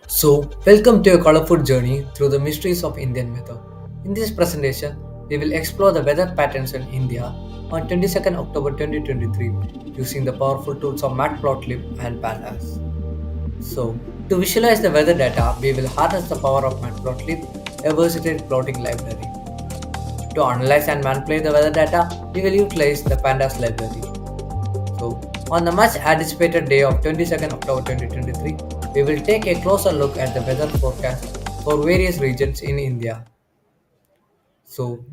Welcome to a colorful journey through the mysteries of Indian weather. In this presentation, we will explore the weather patterns in India on 22nd October 2023 using the powerful tools of Matplotlib and Pandas. To visualize the weather data, we will harness the power of Matplotlib, a versatile plotting library. To analyze and manipulate the weather data, we will utilize the Pandas library. On the much anticipated day of 22nd October 2023, we will take a closer look at the weather forecast for various regions in India.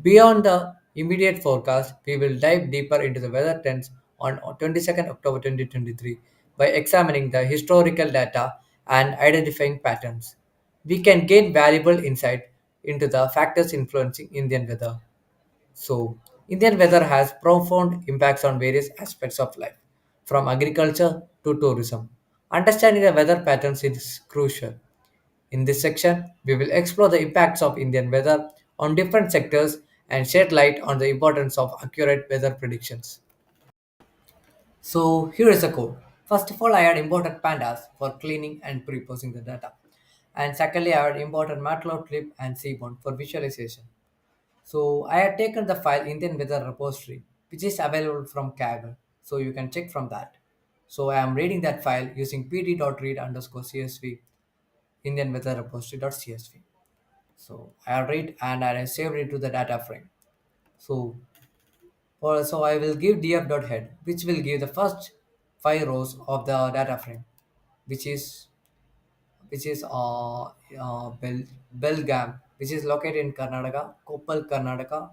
Beyond the immediate forecast, we will dive deeper into the weather trends on 22nd October 2023 by examining the historical data and identifying patterns. We can gain valuable insight into the factors influencing Indian weather. Indian weather has profound impacts on various aspects of life, from agriculture to tourism. Understanding the weather patterns is crucial. In this section, we will explore the impacts of Indian weather on different sectors and shed light on the importance of accurate weather predictions. Here is a code. First of all, I had imported pandas for cleaning and pre-processing the data. And secondly, I had imported Matplotlib and Seaborn for visualization. I had taken the file Indian Weather Repository, which is available from Kaggle, so you can check from that. I am reading that file using pd.read underscore csv Indian Weather Repository.csv. I read and I saved it to the data frame. So I will give df.head, which will give the first five rows of the data frame, which is Belgaum, which is located in Karnataka, Koppal, Karnataka,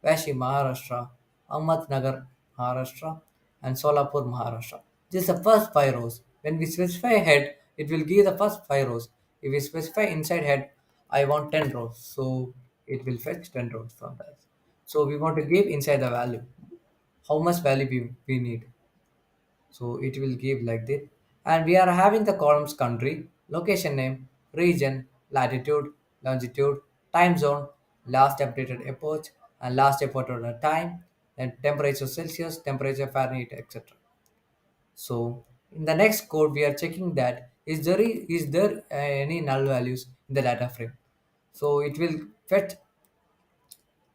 Vashi, Maharashtra, Ahmednagar, Maharashtra, and Solapur, Maharashtra. This is the first five rows. When we specify head, it will give the first five rows. If we specify inside head, I want 10 rows, so it will fetch 10 rows from that. So we want to give inside the value, how much value we need. It will give like this. And we are having the columns country, location name, region, latitude, longitude, time zone, last updated epoch, and last updated time, then temperature Celsius, temperature Fahrenheit, etc. So in the next code, we are checking that is there any null values in the data frame. So it will fetch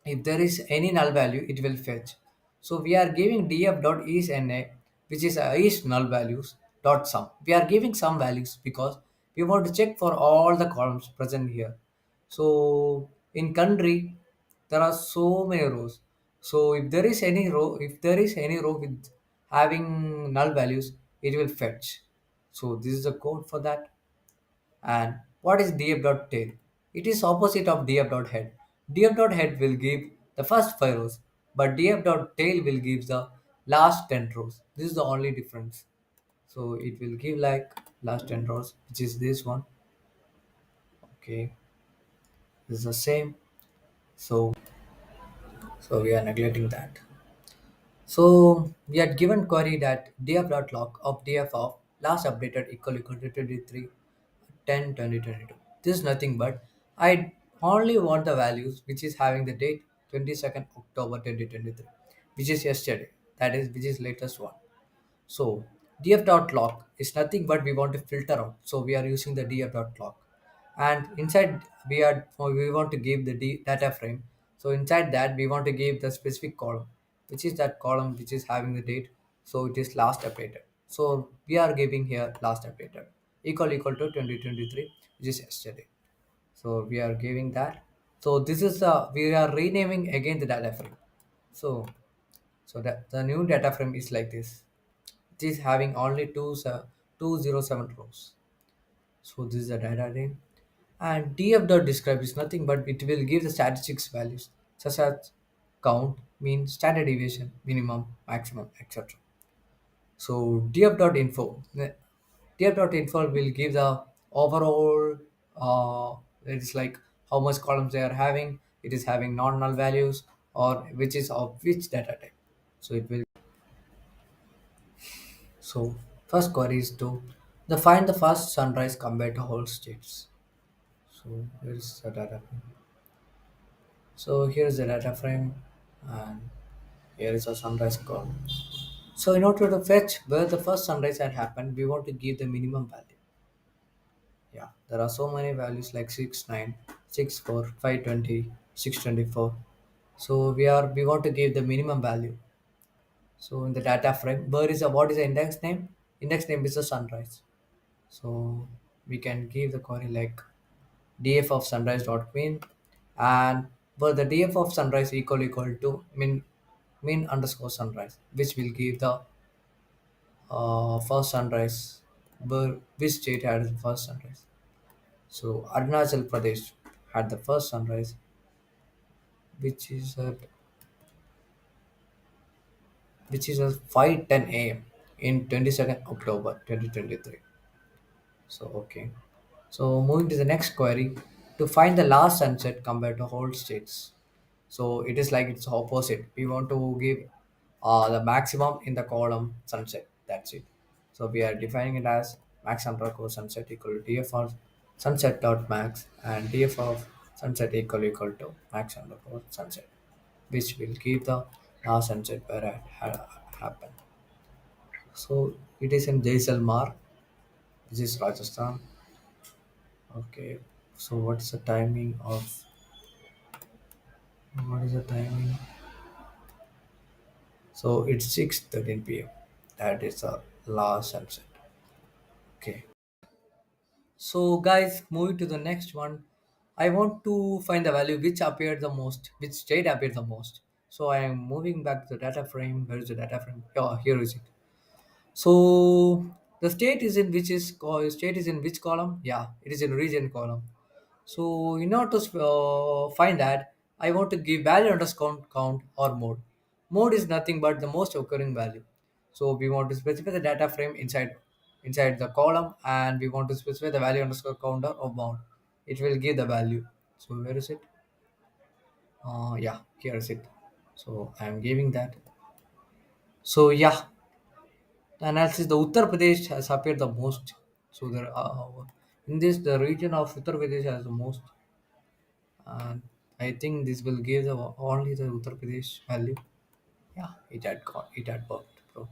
if there is any null value, it will fetch. So we are giving df.isNA, which is null values dot sum. We are giving some values because we want to check for all the columns present here. So in country, there are so many rows. So if there is any row with having null values, it will fetch. So this is the code for that. And what is df.tail? It is opposite of df.head. df.head will give the first 5 rows, but df.tail will give the last 10 rows. This is the only difference. So it will give like last 10 rows, which is this one. Okay, this is the same. So so we are neglecting that. So we had given query that df.log of df of last updated equal to 23 10 2022. This is nothing but I only want the values which is having the date 22nd October 2023, which is yesterday. That is which is latest one. So df.log is nothing but we want to filter out. So we are using the df.log. And inside we want to give the data frame. So inside that we want to give the specific column, which is that column which is having the date. So it is last updated. So we are giving here last updated equal to 2023, which is yesterday. So we are giving that. So this is we are renaming again the data frame. So that the new data frame is like this. It is having only 207 rows. So this is the data name. And df.describe is nothing but it will give the statistics values such as count, mean, standard deviation, minimum, maximum, etc. So df.info. df.info will give the overall it is like how much columns they are having. It is having non-null values or which is of which data type. So it will So first query is to the find the first sunrise compared to whole states. So here is the data frame. So here is the data frame and here is a sunrise column. So in order to fetch where the first sunrise had happened, we want to give the minimum value. Yeah. There are so many values like 6, 9, 6, 4, 520, 624. So we want to give the minimum value. So in the data frame, where is the what is the index name? Index name is the sunrise. So we can give the query like df of sunrise dot mean, and where the df of sunrise equal to mean underscore sunrise, which will give the first sunrise, where which state had the first sunrise. So Arunachal Pradesh had the first sunrise, which is at 5:10 a.m. in 22nd October 2023. So okay. So moving to the next query, to find the last sunset compared to whole states. So it is like it's opposite. We want to give the maximum in the column sunset. That's it. So we are defining it as max underscore sunset equal to df of sunset dot max and df of sunset equal to max underscore sunset, which will give the last sunset where it happened. So it is in Jaisalmer, which is Rajasthan. Okay. So what is the timing? So it's 6:13 p.m. That is the last sunset. Okay. So guys, moving to the next one. I want to find the value which appeared the most, which state appeared the most. So I am moving back to the data frame. Where is the data frame? Yeah, here is it. So the state is in which column? Yeah, it is in region column. So in order to find that, I want to give value underscore count or mode. Mode is nothing but the most occurring value. So we want to specify the data frame inside the column, and we want to specify the value underscore counter or mode. It will give the value. So where is it? Yeah, here is it. So I am giving that. So yeah, the analysis the Uttar Pradesh has appeared the most. So there in this the region of Uttar Pradesh has the most. And I think this will give the only the Uttar Pradesh value. Yeah, it had worked, bro.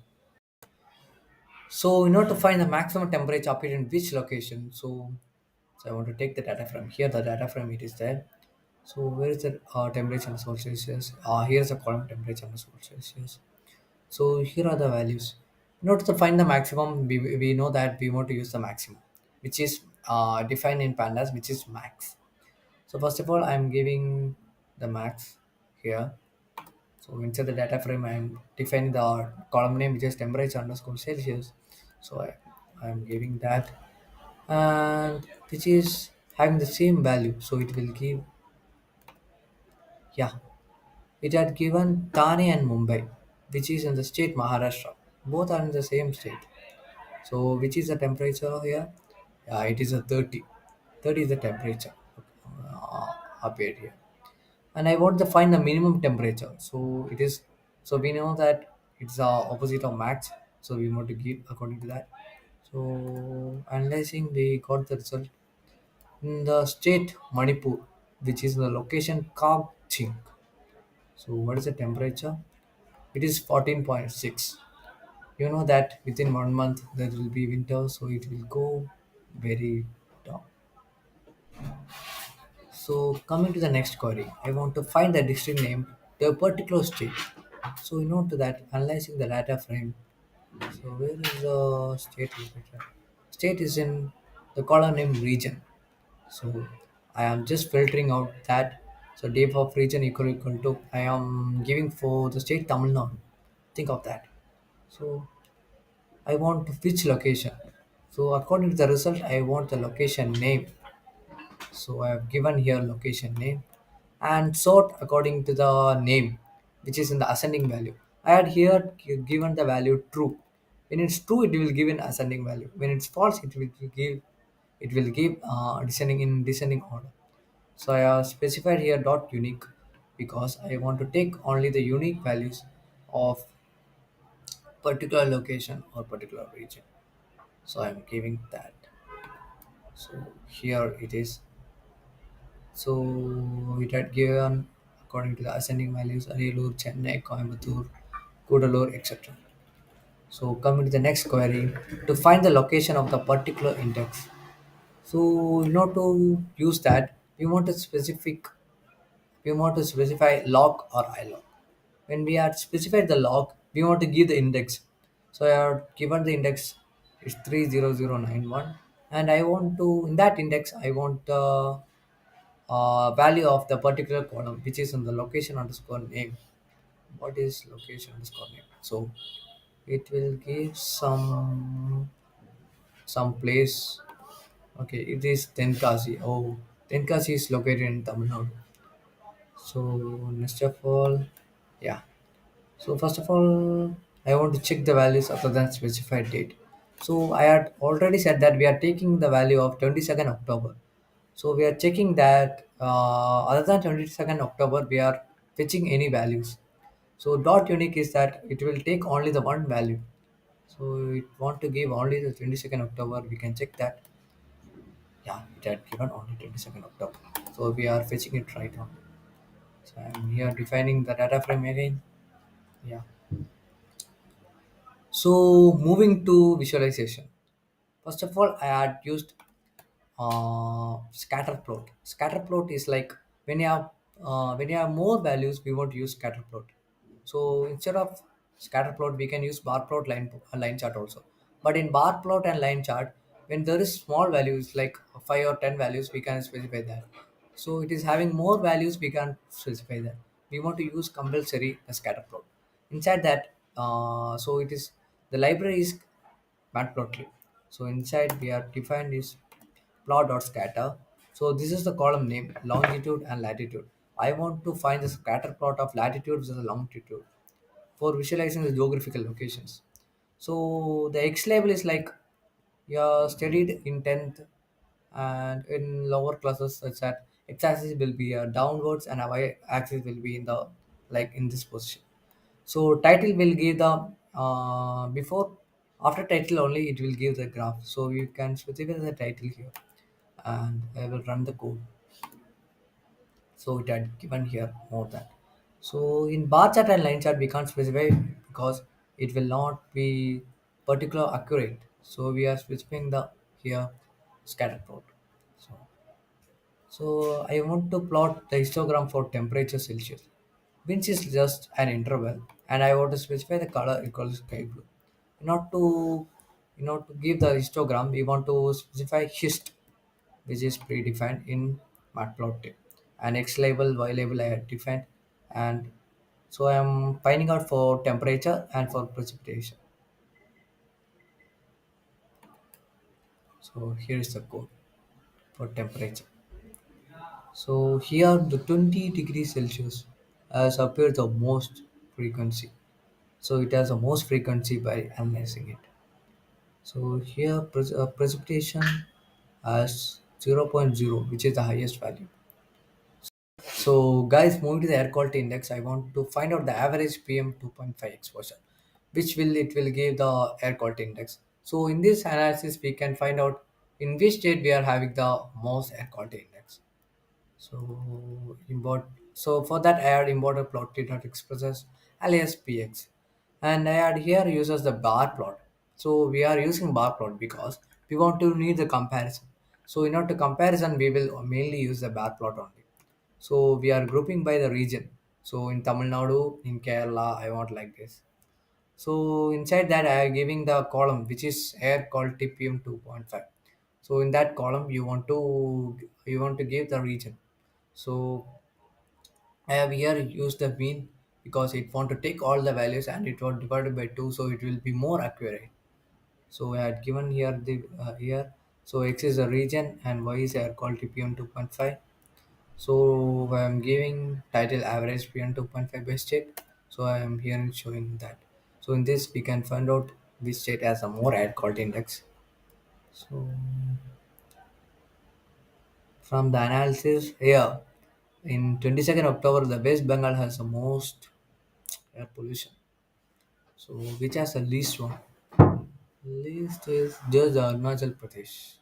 So in order to find the maximum temperature appear in which location, so I want to take the data frame here. The data frame it is there. So where is the temperature in Celsius? Here's the column temperature in Celsius. So here are the values. In order to find the maximum, we know that we want to use the maximum, which is defined in pandas, which is max. So first of all, I'm giving the max here. So inside the data frame, I'm defining the column name, which is temperature underscore Celsius. So I'm giving that, and which is having the same value. So it will give, yeah, it had given Thane and Mumbai, which is in the state Maharashtra. Both are in the same state. So which is the temperature here? Yeah, it is a 30. 30 is the temperature appeared here. And I want to find the minimum temperature. So it is, so we know that it's the opposite of max. So we want to give according to that. So analyzing, we got the result in the state Manipur, which is the location Kagching. So what is the temperature? It is 14.6. You know that within 1 month there will be winter, so it will go very down. So coming to the next query, I want to find the district name to a particular state. So in order to that, analyzing the data frame. So where is the state located? State is in the column name region. So I am just filtering out that. So depth of region equal to I am giving for the state Tamil Nadu. Think of that. So I want which location. So according to the result, I want the location name. So I have given here location name and sort according to the name, which is in the ascending value. I had here given the value true. When it's true, it will give an ascending value. When it's false, it will give descending in descending order. So I have specified here dot unique because I want to take only the unique values of particular location or particular region. So I'm giving that. So here it is. So it had given according to the ascending values Ariyalur, Chennai, Coimbatore, Kudalur, etc. So coming to the next query, to find the location of the particular index. So in order to use that, we want to specify log or ilog. When we are specified the log, we want to give the index. So I have given the index is 30091, and I want to in that index I want the value of the particular column which is in the location underscore name. What is location underscore name? So it will give some place. Okay, it is Tenkasi. Oh, Tenkasi is located in Tamil Nadu. So next of all, yeah. So first of all, I want to check the values other than specified date. So I had already said that we are taking the value of 22nd October. So we are checking that other than 22nd October, we are fetching any values. So dot unique is that it will take only the one value. So it want to give only the 22nd October. We can check that. Yeah, it had given only 22nd October. So we are fetching it right now. So I'm here defining the data frame again. Yeah. So moving to visualization. First of all, I had used scatter plot. Scatter plot is like when you have more values, we want to use scatter plot. So instead of scatter plot, we can use bar plot line chart also. But in bar plot and line chart, when there is small values like 5 or 10 values, we can specify that. So it is having more values, we can specify that. We want to use compulsory the scatter plot. Inside that, so it is the library is matplotlib. So inside we are defined is plot.scatter. So this is the column name, longitude and latitude. I want to find the scatter plot of latitude versus longitude for visualizing the geographical locations. So the X label is like you're studied in 10th and in lower classes such that X axis will be downwards and Y axis will be in the like in this position. So title will give the before after title only it will give the graph. So you can specify the title here and I will run the code. So it had given here more than. So in bar chart and line chart we can't specify because it will not be particular accurate. So we are specifying the here scatter plot. So I want to plot the histogram for temperature Celsius, which is just an interval, and I want to specify the color equals sky blue. Not to give the histogram, we want to specify hist, which is predefined in matplotlib, and x label, y label I had defined, and so I am finding out for temperature and for precipitation. So here is the code for temperature. So here the 20 degrees Celsius has appeared the most frequency. So it has the most frequency by analyzing it. So here precipitation has zero point 0.0, which is the highest value. So guys, moving to the air quality index, I want to find out the average PM 2.5 exposure, which will give the air quality index. So in this analysis, we can find out in which state we are having the most air quality index. So import. So for that, I had imported plot dot expresses alias px, and I had here uses the bar plot. So we are using bar plot because we want to need the comparison. So in order to comparison, we will mainly use the bar plot only. So we are grouping by the region. So in Tamil Nadu, in Kerala, I want like this. So inside that, I am giving the column which is air quality PM 2.5. So in that column, you want to give the region. So I have here used the mean because it want to take all the values and it was divided by 2, so it will be more accurate. So I had given here the here. So x is a region and y is air quality PM 2.5. So I am giving title average PM 2.5 by state. So I am here showing that. So in this we can find out which state has a more air quality index. So from the analysis here in 22nd October the West Bengal has the most air pollution. So which has the least one? Least is just the Arunachal Pradesh.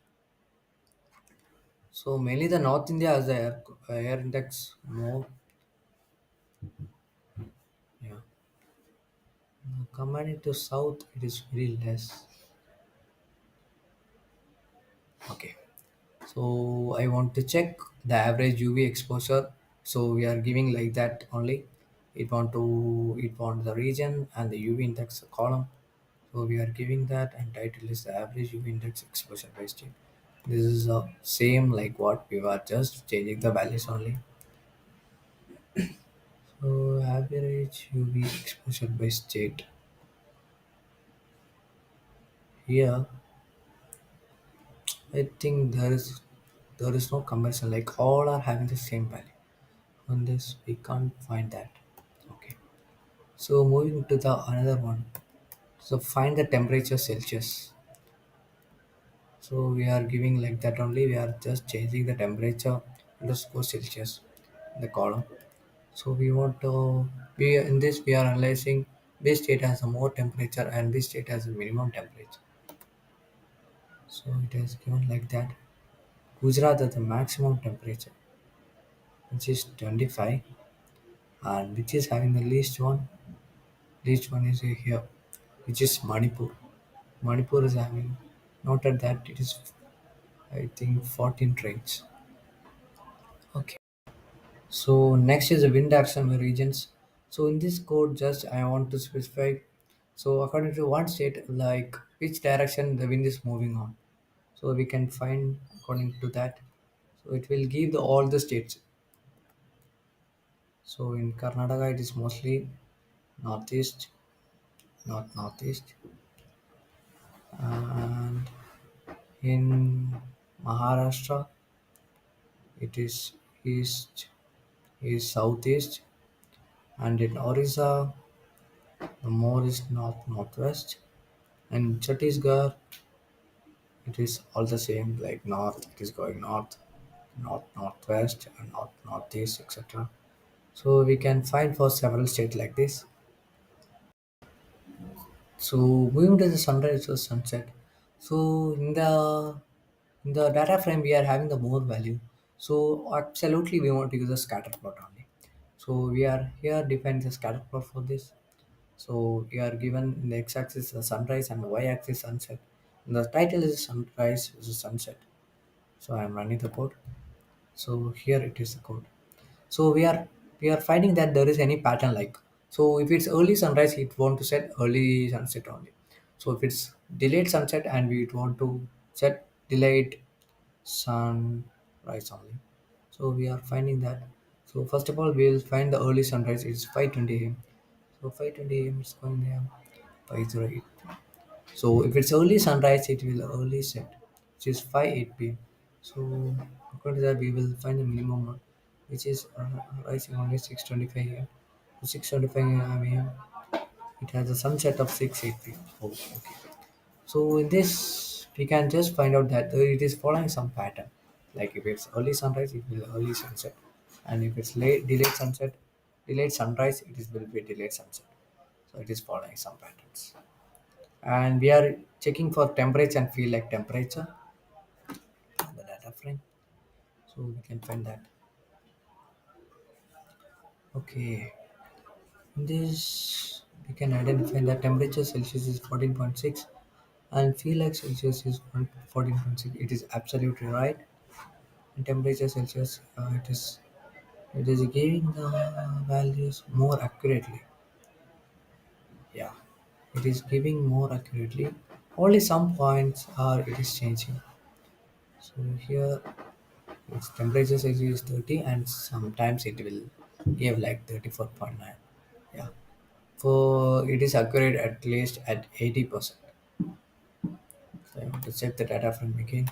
So mainly the North India has the air index more. Yeah. Comparing to South, it is very less. Okay. So I want to check the average UV exposure. So we are giving like that only. It want the region and the UV index column. So we are giving that and title is the average UV index exposure by state. This is same like what we were just changing the values only. So average UV exposure by state. Here I think there is no comparison. Like all are having the same value. On this we can't find that. Okay. So moving to the another one. So find the temperature Celsius. So we are giving like that only. We are just changing the temperature underscore Celsius in the column. So we want to we in this we are analyzing which state has a more temperature and which state has a minimum temperature. So it is given like that. Gujarat has the maximum temperature, which is 25, and which is having the least one. Least one is here, which is Manipur. Manipur is having noted that it is I think 14 trains. Okay. So next is the wind action regions. So in this code, just I want to specify. So according to one state, like which direction the wind is moving on. So we can find according to that. So it will give all the states. So in Karnataka, it is mostly northeast, northeast, and in Maharashtra, it is east, southeast, and in Orissa, the more is northwest, and Chhattisgarh it is all the same like north. It is going north, northwest, and northeast, etc. So we can find for several states like this. So moving to the sunrise or sunset. So in the data frame we are having the more value. So absolutely we want to use a scatter plot only. So we are here define the scatter plot for this. So we are given in the x-axis the sunrise and the y-axis sunset. And the title is sunrise versus sunset. So I am running the code. So here it is the code. So we are finding that there is any pattern like. So if it's early sunrise, it want to set early sunset only. So if it's delayed sunset and we want to set delayed sunrise only. So we are finding that. So first of all, we'll find the early sunrise. It's 5:20 a.m. So 5:20 a.m. is going there. 5:08. So if it's early sunrise, it will early set, which is 5 8 p.m. So according to that, we will find the minimum one, which is rising only 6:25 a.m. So 6:25 a.m. It has a sunset of 6 8 p.m. Oh, okay. So in this, we can just find out that it is following some pattern. Like if it's early sunrise, it will early sunset, and if it's late delayed sunset, delayed sunrise, it is will be delayed sunset. So it is following some patterns, and we are checking for temperature and feel like temperature in the data frame, so we can find that. Okay, in this we can identify that temperature Celsius is 14.6 and feel like Celsius is 14.6. It is absolutely right. And temperature Celsius, it is giving the values more accurately. Yeah, it is giving more accurately. Only some points are it is changing. So here its temperature Celsius is 30 and sometimes it will give like 34.9. Yeah. For it is accurate at least at 80%. So I want to check the data frame again.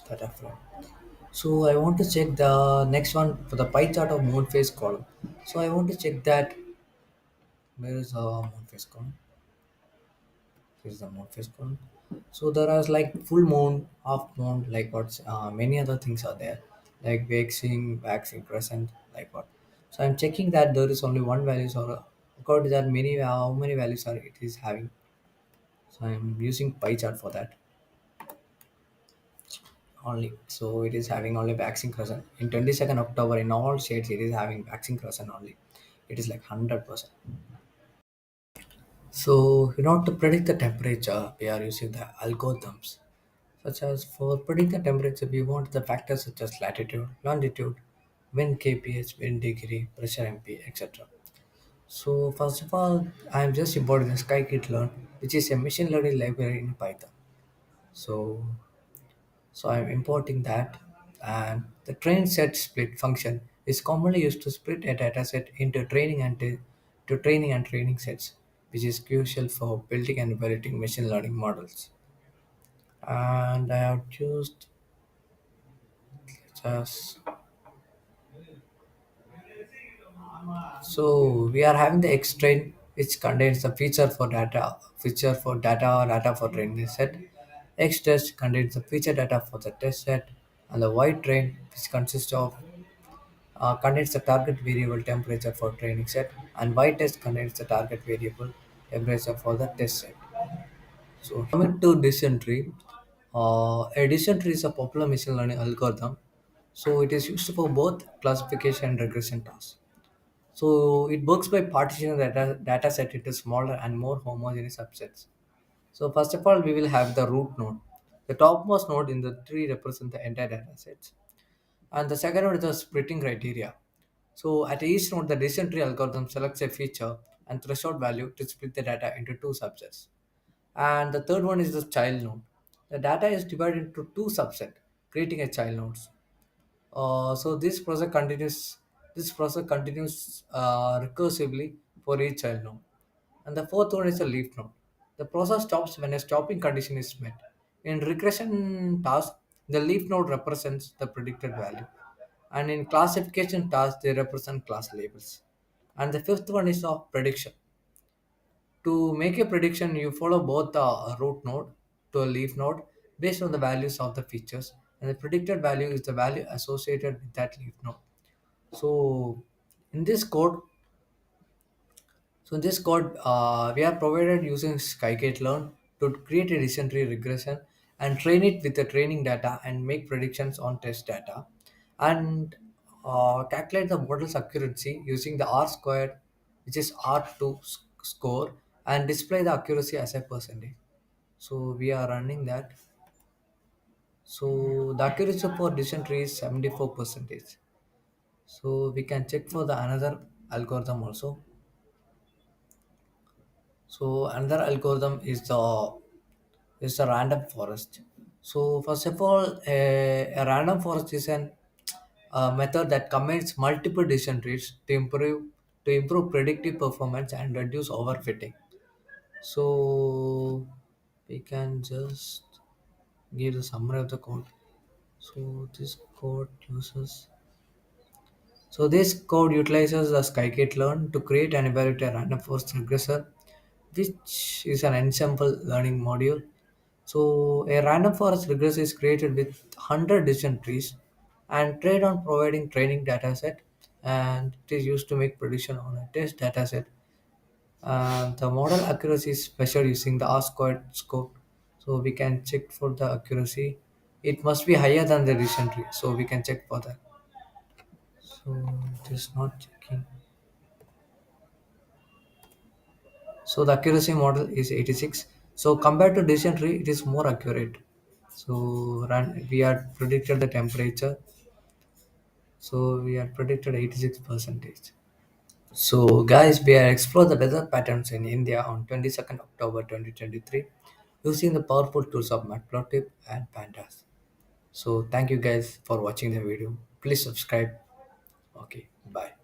Data frame. So I want to check the next one for the pie chart of moon phase column. So I want to check that where is the moon phase column? This is the moon phase column. So there are like full moon, half moon, like what's many other things are there, like waxing, crescent, like what. So I'm checking that there is only one values or according to that many how many values are it is having. So I'm using pie chart for that only. So it is having only waxing crescent in 22nd October in all states. It is having waxing crescent only. It is like 100%. So in order to predict the temperature, we are using the algorithms. Such as for predicting the temperature, we want the factors such as latitude, longitude, wind kph, wind degree, pressure mp, etc. So first of all, I am just importing the scikit-learn, which is a machine learning library in Python. So so I'm importing that, and the train set split function is commonly used to split a dataset into training and training sets, which is crucial for building and evaluating machine learning models. And I have used just so we are having the X train, which contains the feature for data for training set. X test contains the feature data for the test set, and the Y train, which contains the target variable temperature for training set, and Y test contains the target variable temperature for the test set. So coming to decision tree, a decision tree is a popular machine learning algorithm. So it is used for both classification and regression tasks. So it works by partitioning the data set into smaller and more homogeneous subsets. So first of all, we will have the root node. The topmost node in the tree represents the entire data sets. And the second one is the splitting criteria. So at each node, the decision tree algorithm selects a feature and threshold value to split the data into two subsets. And the third one is the child node. The data is divided into two subsets, creating a child nodes. So this process continues. This process continues recursively for each child node. And the fourth one is the leaf node. The process stops when a stopping condition is met. In regression task, the leaf node represents the predicted value, and in classification tasks, they represent class labels. And the fifth one is of prediction. To make a prediction, you follow both the root node to a leaf node based on the values of the features, and the predicted value is the value associated with that leaf node. So, in this code, we are provided using Skykite-learn to create a decision tree regression and train it with the training data and make predictions on test data, and calculate the model's accuracy using the R squared, which is R2 score, and display the accuracy as a percentage. So we are running that. So the accuracy for decision tree is 74 percentage. So we can check for the another algorithm also. So another algorithm is the random forest. So first of all, a random forest is a method that combines multiple decision trees to improve predictive performance and reduce overfitting. So we can just give the summary of the code. So this code uses so this code utilizes the scikit-learn to create and evaluate a random forest regressor, which is an ensemble learning module. So a random forest regressor is created with 100 decision trees and trained on providing training dataset, and it is used to make prediction on a test dataset. The model accuracy is measured using the R squared score. So we can check for the accuracy. It must be higher than the decision tree. So we can check for that. So it is not checking. So the accuracy model is 86. So compared to decision tree, it is more accurate. So we had predicted the temperature. So we had predicted 86 percentage. So guys, we have explored the weather patterns in India on 22nd October 2023 using the powerful tools of Matplotlib and Pandas. So thank you guys for watching the video. Please subscribe. Okay, bye.